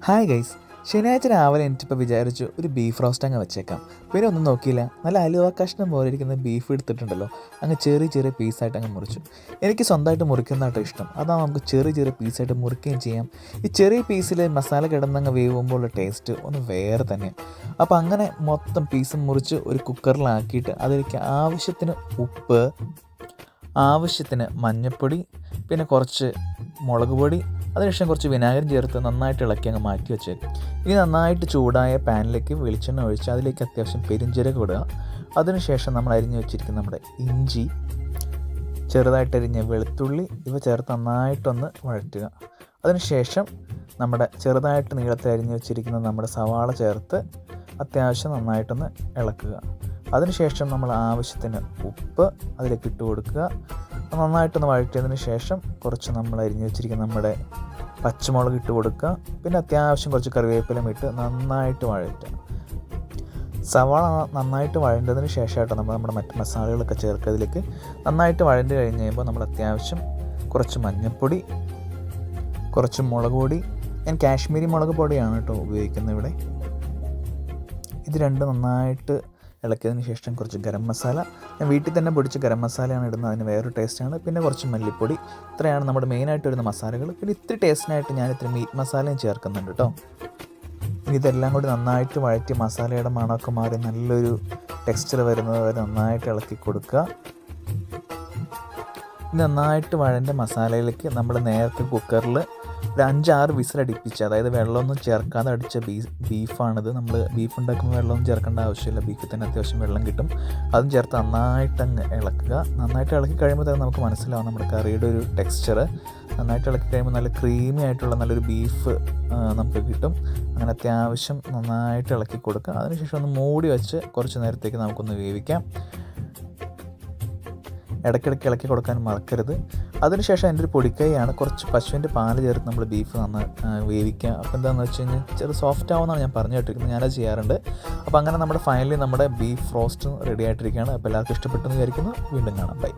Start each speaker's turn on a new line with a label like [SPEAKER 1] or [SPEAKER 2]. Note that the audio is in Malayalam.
[SPEAKER 1] ഹായ് ഗൈസ്, ശനിയാഴ്ച രാവിലെ എനിക്കിപ്പോൾ വിചാരിച്ചു ഒരു ബീഫ് റോസ്റ്റ് അങ്ങ് വെച്ചേക്കാം. പിന്നെ ഒന്നും നോക്കിയില്ല, നല്ല അലുവ കഷ്ണം പോലെ ഇരിക്കുന്ന ബീഫ് എടുത്തിട്ടുണ്ടല്ലോ, അങ്ങ് ചെറിയ ചെറിയ പീസായിട്ട് അങ്ങ് മുറിച്ചു. എനിക്ക് സ്വന്തമായിട്ട് മുറിക്കുന്നതായിട്ടോ ഇഷ്ടം, അതാണ് നമുക്ക് ചെറിയ ചെറിയ പീസായിട്ട് മുറിക്കുകയും ചെയ്യാം. ഈ ചെറിയ പീസിൽ മസാല കിടന്നങ്ങ് വേവുമ്പോഴുള്ള ടേസ്റ്റ് ഒന്ന് വേറെ തന്നെയാണ്. അപ്പോൾ അങ്ങനെ മൊത്തം പീസും മുറിച്ച് ഒരു കുക്കറിലാക്കിയിട്ട് അതിലേക്ക് ആവശ്യത്തിന് ഉപ്പ്, ആവശ്യത്തിന് മഞ്ഞൾപ്പൊടി, പിന്നെ കുറച്ച് മുളക് പൊടി, അതിനുശേഷം കുറച്ച് വിനാഗിരി ചേർത്ത് നന്നായിട്ട് ഇളക്കി അങ്ങ് മാറ്റി വെച്ചേക്കും. ഇനി നന്നായിട്ട് ചൂടായ പാനിലേക്ക് വെളിച്ചെണ്ണ ഒഴിച്ച് അതിലേക്ക് അത്യാവശ്യം പെരിഞ്ചീരകം ഇടുക. അതിനുശേഷം നമ്മൾ അരിഞ്ഞ് വെച്ചിരിക്കുന്ന നമ്മുടെ ഇഞ്ചി, ചെറുതായിട്ടരിഞ്ഞ വെളുത്തുള്ളി ഇവ ചേർത്ത് നന്നായിട്ടൊന്ന് വഴറ്റുക. അതിനുശേഷം നമ്മുടെ ചെറുതായിട്ട് നീളത്തിൽ അരിഞ്ഞ് വെച്ചിരിക്കുന്ന നമ്മുടെ സവാള ചേർത്ത് അത്യാവശ്യം നന്നായിട്ടൊന്ന് ഇളക്കുക. അതിനുശേഷം നമ്മൾ ആവശ്യത്തിന് ഉപ്പ് അതിലേക്ക് ഇട്ട് കൊടുക്കുക. നന്നായിട്ടൊന്ന് വഴറ്റിയതിന് ശേഷം കുറച്ച് നമ്മൾ അരിഞ്ഞ് വെച്ചിരിക്കുന്ന നമ്മുടെ പച്ചമുളക് ഇട്ട് കൊടുക്കുക. പിന്നെ അത്യാവശ്യം കുറച്ച് കറിവേപ്പിലയും ഇട്ട് നന്നായിട്ട് വഴറ്റുക. സവാള നന്നായിട്ട് വഴണ്ടതിന് ശേഷമായിട്ട് നമ്മുടെ മറ്റ് മസാലകളൊക്കെ ചേർക്കുക. അതിലേക്ക് നന്നായിട്ട് വഴണ്ട് കഴിഞ്ഞ് കഴിയുമ്പോൾ നമ്മൾ അത്യാവശ്യം കുറച്ച് മഞ്ഞൾപ്പൊടി, കുറച്ച് മുളക് പൊടി, ഞാൻ കാശ്മീരി മുളക് പൊടിയാണ് കേട്ടോ ഉപയോഗിക്കുന്നത് ഇവിടെ. ഇത് രണ്ടും നന്നായിട്ട് ഇളക്കിയതിന് ശേഷം കുറച്ച് ഗരം മസാല, ഞാൻ വീട്ടിൽ തന്നെ പൊടിച്ച് ഗരം മസാലയാണ് ഇടുന്നത്, അതിന് വേറൊരു ടേസ്റ്റാണ്. പിന്നെ കുറച്ച് മല്ലിപ്പൊടി, ഇത്രയാണ് നമ്മുടെ മെയിനായിട്ട് വരുന്ന മസാലകൾ. പിന്നെ ഇത്തിരി ടേസ്റ്റിനായിട്ട് ഞാൻ ഇത്തിരി മീറ്റ് മസാലയും ചേർക്കുന്നുണ്ട് കേട്ടോ. ഇതെല്ലാം കൂടി നന്നായിട്ട് വഴറ്റി മസാലയുടെ മണമൊക്കെ മാറി നല്ലൊരു ടെക്സ്ചർ വരുന്നത് വരെ നന്നായിട്ട് ഇളക്കി കൊടുക്കുക. നന്നായിട്ട് വഴണ്ട മസാലയിലേക്ക് നമ്മൾ നേരത്തെ കുക്കറിൽ ഒരു 5-6 വിസിലടിപ്പിച്ച്, അതായത് വെള്ളമൊന്നും ചേർക്കാതെ അടിച്ച ബീഫാണിത്. നമ്മൾ ബീഫ് ഉണ്ടാക്കുമ്പോൾ വെള്ളമൊന്നും ചേർക്കേണ്ട ആവശ്യമില്ല, ബീഫിൽ തന്നെ അത്യാവശ്യം വെള്ളം കിട്ടും. അതും ചേർത്ത് നന്നായിട്ടങ്ങ് ഇളക്കുക. നന്നായിട്ട് ഇളക്കി കഴിയുമ്പോൾ തന്നെ നമുക്ക് മനസ്സിലാവും നമ്മുടെ കറിയുടെ ഒരു ടെക്സ്ചർ. നന്നായിട്ട് ഇളക്കി കഴിയുമ്പോൾ നല്ല ക്രീമി ആയിട്ടുള്ള നല്ലൊരു ബീഫ് നമുക്ക് കിട്ടും. അങ്ങനെ അത്യാവശ്യം നന്നായിട്ട് ഇളക്കി കൊടുക്കുക. അതിനുശേഷം ഒന്ന് മൂടി വെച്ച് കുറച്ച് നേരത്തേക്ക് നമുക്കൊന്ന് വേവിക്കാം. ഇടയ്ക്കിടയ്ക്ക് ഇളക്കി കൊടുക്കാൻ മറക്കരുത്. അതിനുശേഷം എൻ്റെ ഒരു പൊടിക്കൈയാണ് കുറച്ച് പശുവിൻ്റെ പാല് ചേർത്ത് നമ്മൾ ബീഫ് നന്നായി വേവിക്കുക. അപ്പോൾ എന്താണെന്ന് വെച്ച് കഴിഞ്ഞാൽ ചെറു സോഫ്റ്റ് ആവുമെന്നാണ് ഞാൻ പറഞ്ഞു കേട്ടിരിക്കുന്നത്, ഞാനത് ചെയ്യാറുണ്ട്. അപ്പോൾ അങ്ങനെ നമ്മുടെ ഫൈനലി നമ്മുടെ ബീഫ് റോസ്റ്റ് റെഡി ആയിട്ടിരിക്കുകയാണ്. അപ്പോൾ എല്ലാവർക്കും ഇഷ്ടപ്പെട്ടെന്ന് വിചാരിക്കുന്നു. വീണ്ടും കാണാം, ബൈ.